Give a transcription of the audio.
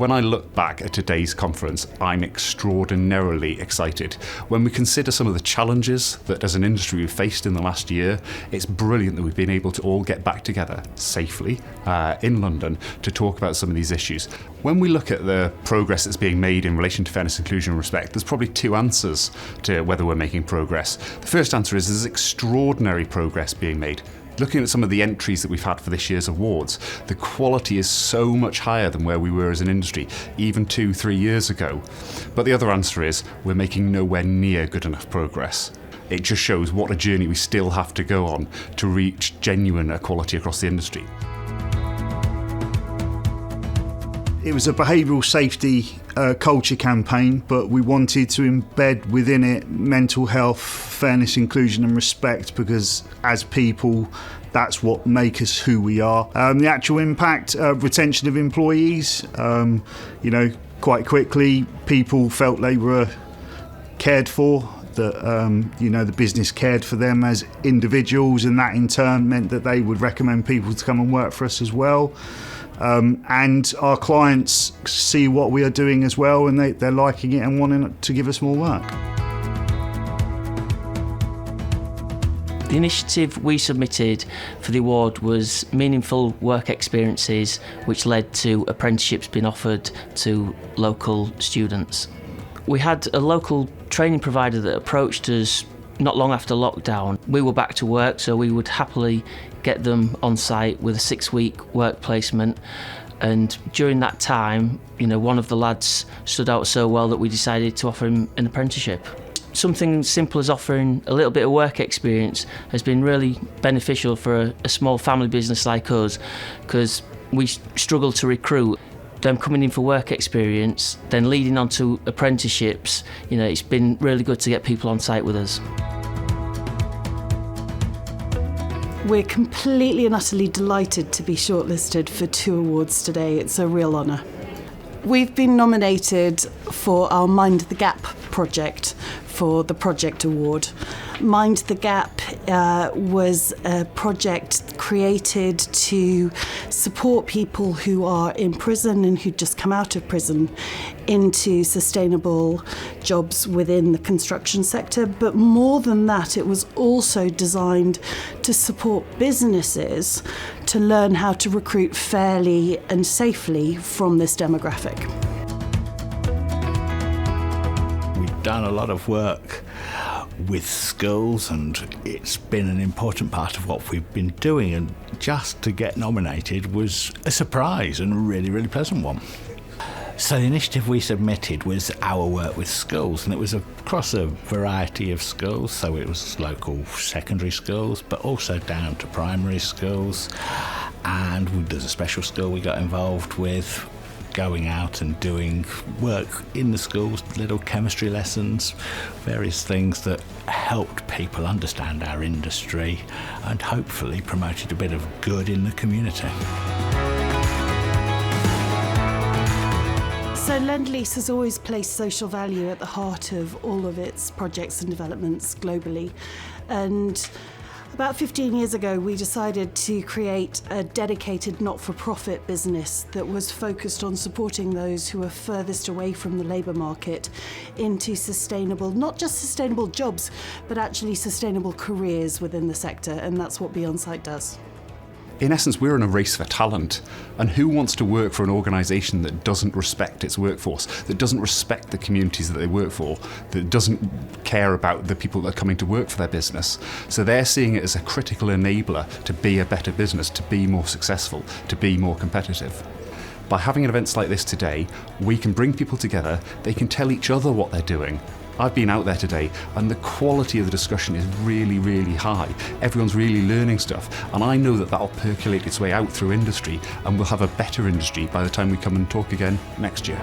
When I look back at today's conference, I'm extraordinarily excited. When we consider some of the challenges that as an industry we've faced in the last year, it's brilliant that we've been able to all get back together safely in London to talk about some of these issues. When we look at the progress that's being made in relation to fairness, inclusion and respect, there's probably two answers to whether we're making progress. The first answer is there's extraordinary progress being made. Looking at some of the entries that we've had for this year's awards, the quality is so much higher than where we were as an industry, even 2-3 years ago. But the other answer is we're making nowhere near good enough progress. It just shows what a journey we still have to go on to reach genuine equality across the industry. It was a behavioural safety culture campaign, but we wanted to embed within it mental health, fairness, inclusion and respect, because as people, that's what make us who we are. The actual impact, retention of employees, quite quickly people felt they were cared for, that the business cared for them as individuals, and that in turn meant that they would recommend people to come and work for us as well. And our clients see what we are doing as well, and they're liking it and wanting to give us more work. The initiative we submitted for the award was meaningful work experiences, which led to apprenticeships being offered to local students. We had a local training provider that approached us not long after lockdown. We were back to work, so we would happily get them on site with a 6-week work placement. And during that time, one of the lads stood out so well that we decided to offer him an apprenticeship. Something simple as offering a little bit of work experience has been really beneficial for a small family business like us, because we struggle to recruit. Them coming in for work experience, then leading on to apprenticeships, it's been really good to get people on site with us. We're completely and utterly delighted to be shortlisted for 2 awards today. It's a real honour. We've been nominated for our Mind the Gap project for the Project Award. Mind the Gap was a project created to support people who are in prison and who just come out of prison into sustainable jobs within the construction sector. But more than that, it was also designed to support businesses to learn how to recruit fairly and safely from this demographic. We've done a lot of work with schools, and it's been an important part of what we've been doing, and just to get nominated was a surprise and a really, really pleasant one. So the initiative we submitted was our work with schools, and it was across a variety of schools. So it was local secondary schools, but also down to primary schools, and there's a special school we got involved with, going out and doing work in the schools, little chemistry lessons, various things that helped people understand our industry and hopefully promoted a bit of good in the community. So Lendlease has always placed social value at the heart of all of its projects and developments globally. And about 15 years ago, we decided to create a dedicated not-for-profit business that was focused on supporting those who are furthest away from the labour market into sustainable, not just sustainable jobs, but actually sustainable careers within the sector, and that's what Beyond Sight does. In essence, we're in a race for talent, and who wants to work for an organisation that doesn't respect its workforce, that doesn't respect the communities that they work for, that doesn't care about the people that are coming to work for their business? So they're seeing it as a critical enabler to be a better business, to be more successful, to be more competitive. By having events like this today, we can bring people together, they can tell each other what they're doing. I've been out there today, and the quality of the discussion is really, really high. Everyone's really learning stuff, and I know that that'll percolate its way out through industry, and we'll have a better industry by the time we come and talk again next year.